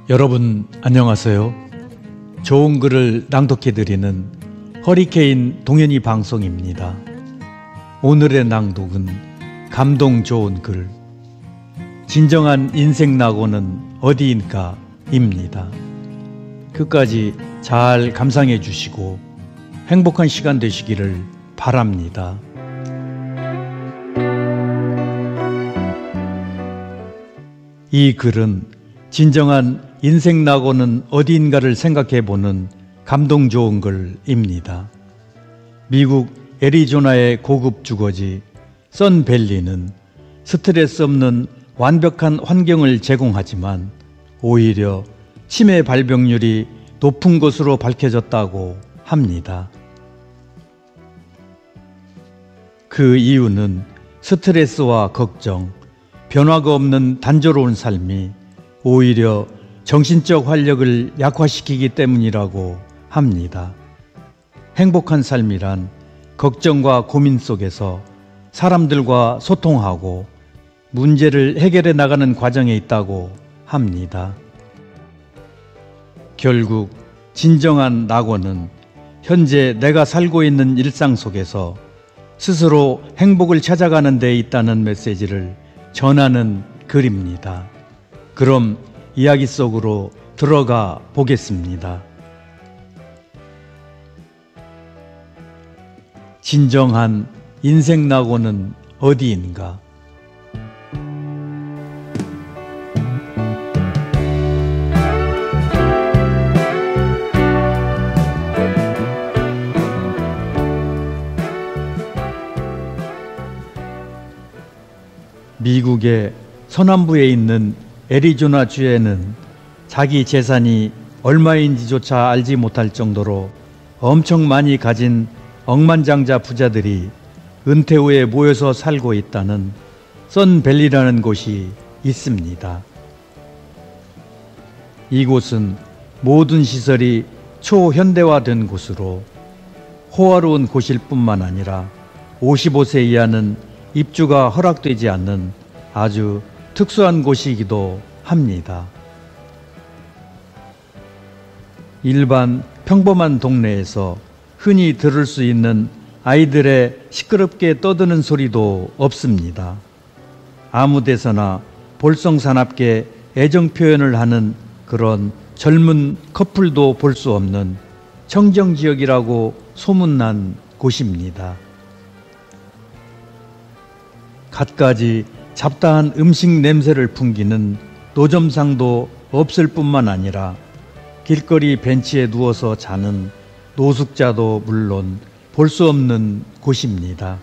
여러분 안녕하세요. 좋은 글을 낭독해드리는 허리케인 동현이 방송입니다. 오늘의 낭독은 감동 좋은 글, 진정한 인생 낙오는 어디인가 입니다. 끝까지 잘 감상해 주시고 행복한 시간 되시기를 바랍니다. 이 글은 진정한 인생 낙오는 어디인가를 생각해보는 감동 좋은 글입니다. 미국 애리조나의 고급 주거지 선밸리는 스트레스 없는 완벽한 환경을 제공하지만 오히려 치매 발병률이 높은 것으로 밝혀졌다고 합니다. 그 이유는 스트레스와 걱정, 변화가 없는 단조로운 삶이 오히려 정신적 활력을 약화시키기 때문이라고 합니다. 행복한 삶이란 걱정과 고민 속에서 사람들과 소통하고 문제를 해결해 나가는 과정에 있다고 합니다. 결국 진정한 낙오는 현재 내가 살고 있는 일상 속에서 스스로 행복을 찾아가는 데 있다는 메시지를 전하는 글입니다. 그럼 이야기 속으로 들어가 보겠습니다. 진정한 인생 낙오는 어디인가? 미국의 서남부에 있는 애리조나 주에는 자기 재산이 얼마인지조차 알지 못할 정도로 엄청 많이 가진 억만장자 부자들이 은퇴 후에 모여서 살고 있다는 선밸리라는 곳이 있습니다. 이곳은 모든 시설이 초현대화된 곳으로 호화로운 곳일 뿐만 아니라 55세 이하는 입주가 허락되지 않는 아주 특수한 곳이기도 합니다. 일반 평범한 동네에서 흔히 들을 수 있는 아이들의 시끄럽게 떠드는 소리도 없습니다. 아무 데서나 볼썽사납게 애정 표현을 하는 그런 젊은 커플도 볼 수 없는 청정지역이라고 소문난 곳입니다. 갖가지 잡다한 음식 냄새를 풍기는 노점상도 없을 뿐만 아니라 길거리 벤치에 누워서 자는 노숙자도 물론 볼 수 없는 곳입니다.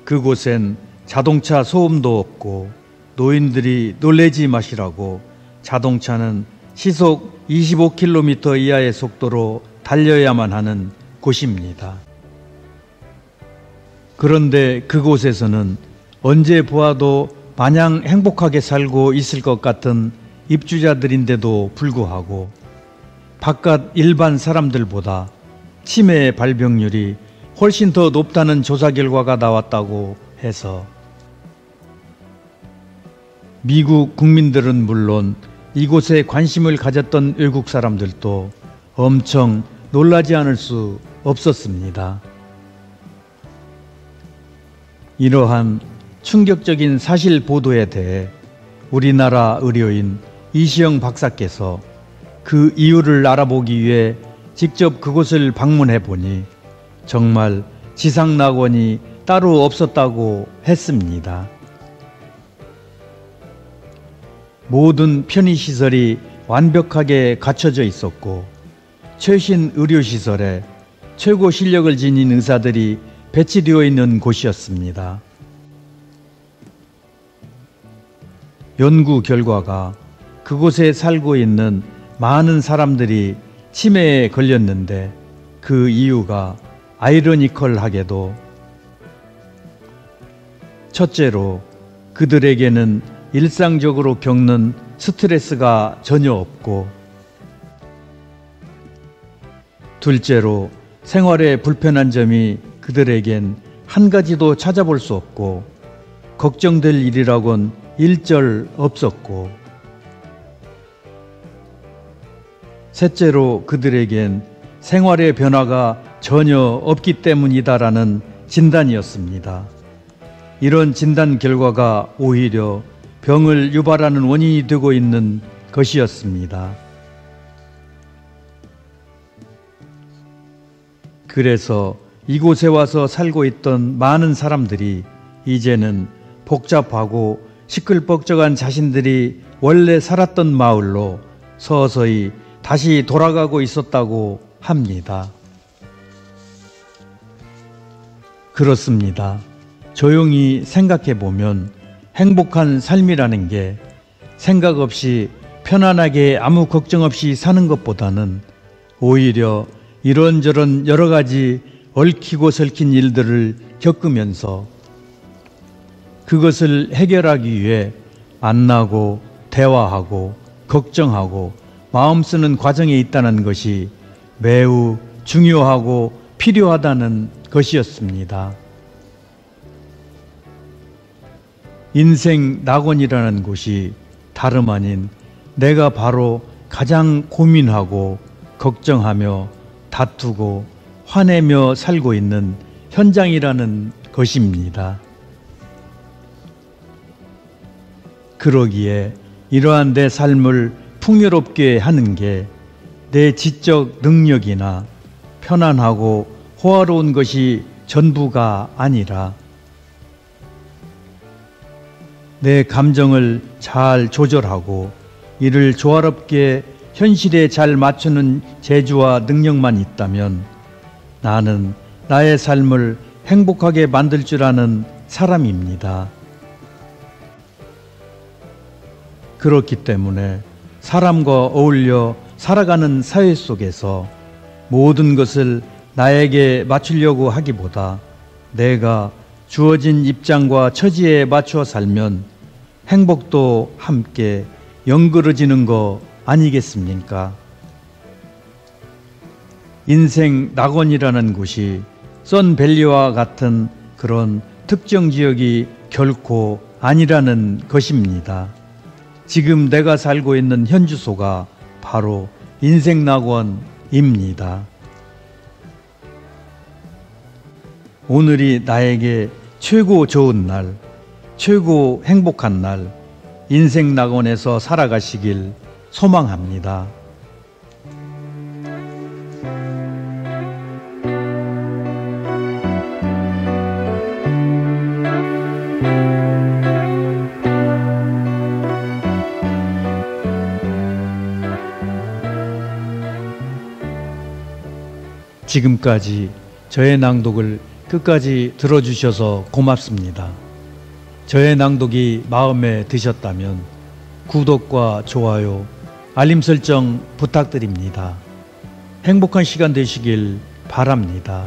그곳엔 자동차 소음도 없고 노인들이 놀래지 마시라고 자동차는 시속 25km 이하의 속도로 달려야만 하는 곳입니다. 그런데 그곳에서는 언제 보아도 마냥 행복하게 살고 있을 것 같은 입주자들인데도 불구하고 바깥 일반 사람들보다 치매 발병률이 훨씬 더 높다는 조사 결과가 나왔다고 해서 미국 국민들은 물론 이곳에 관심을 가졌던 외국 사람들도 엄청 놀라지 않을 수 없었습니다. 이러한 충격적인 사실 보도에 대해 우리나라 의료인 이시영 박사께서 그 이유를 알아보기 위해 직접 그곳을 방문해 보니 정말 지상낙원이 따로 없었다고 했습니다. 모든 편의시설이 완벽하게 갖춰져 있었고 최신 의료시설에 최고 실력을 지닌 의사들이 배치되어 있는 곳이었습니다. 연구 결과가 그곳에 살고 있는 많은 사람들이 치매에 걸렸는데 그 이유가 아이러니컬하게도 첫째로 그들에게는 일상적으로 겪는 스트레스가 전혀 없고 둘째로 생활에 불편한 점이 그들에겐 한 가지도 찾아볼 수 없고 걱정될 일이라곤 일절 없었고, 셋째로 그들에겐 생활의 변화가 전혀 없기 때문이다라는 진단이었습니다. 이런 진단 결과가 오히려 병을 유발하는 원인이 되고 있는 것이었습니다. 그래서 이곳에 와서 살고 있던 많은 사람들이 이제는 복잡하고 시끌벅적한 자신들이 원래 살았던 마을로 서서히 다시 돌아가고 있었다고 합니다. 그렇습니다. 조용히 생각해 보면 행복한 삶이라는 게 생각 없이 편안하게 아무 걱정 없이 사는 것보다는 오히려 이런저런 여러 가지 얽히고 설킨 일들을 겪으면서 그것을 해결하기 위해 만나고 대화하고 걱정하고 마음 쓰는 과정에 있다는 것이 매우 중요하고 필요하다는 것이었습니다. 인생 낙원이라는 곳이 다름 아닌 내가 바로 가장 고민하고 걱정하며 다투고 화내며 살고 있는 현장이라는 것입니다. 그러기에 이러한 내 삶을 풍요롭게 하는 게 내 지적 능력이나 편안하고 호화로운 것이 전부가 아니라 내 감정을 잘 조절하고 이를 조화롭게 현실에 잘 맞추는 재주와 능력만 있다면 나는 나의 삶을 행복하게 만들 줄 아는 사람입니다. 그렇기 때문에 사람과 어울려 살아가는 사회 속에서 모든 것을 나에게 맞추려고 하기보다 내가 주어진 입장과 처지에 맞추어 살면 행복도 함께 연그러지는 거 아니겠습니까? 인생 낙원이라는 곳이 선밸리와 같은 그런 특정 지역이 결코 아니라는 것입니다. 지금 내가 살고 있는 현주소가 바로 인생 낙원입니다. 오늘이 나에게 최고 좋은 날, 최고 행복한 날, 인생 낙원에서 살아가시길 소망합니다. 지금까지 저의 낭독을 끝까지 들어주셔서 고맙습니다. 저의 낭독이 마음에 드셨다면 구독과 좋아요, 알림 설정 부탁드립니다. 행복한 시간 되시길 바랍니다.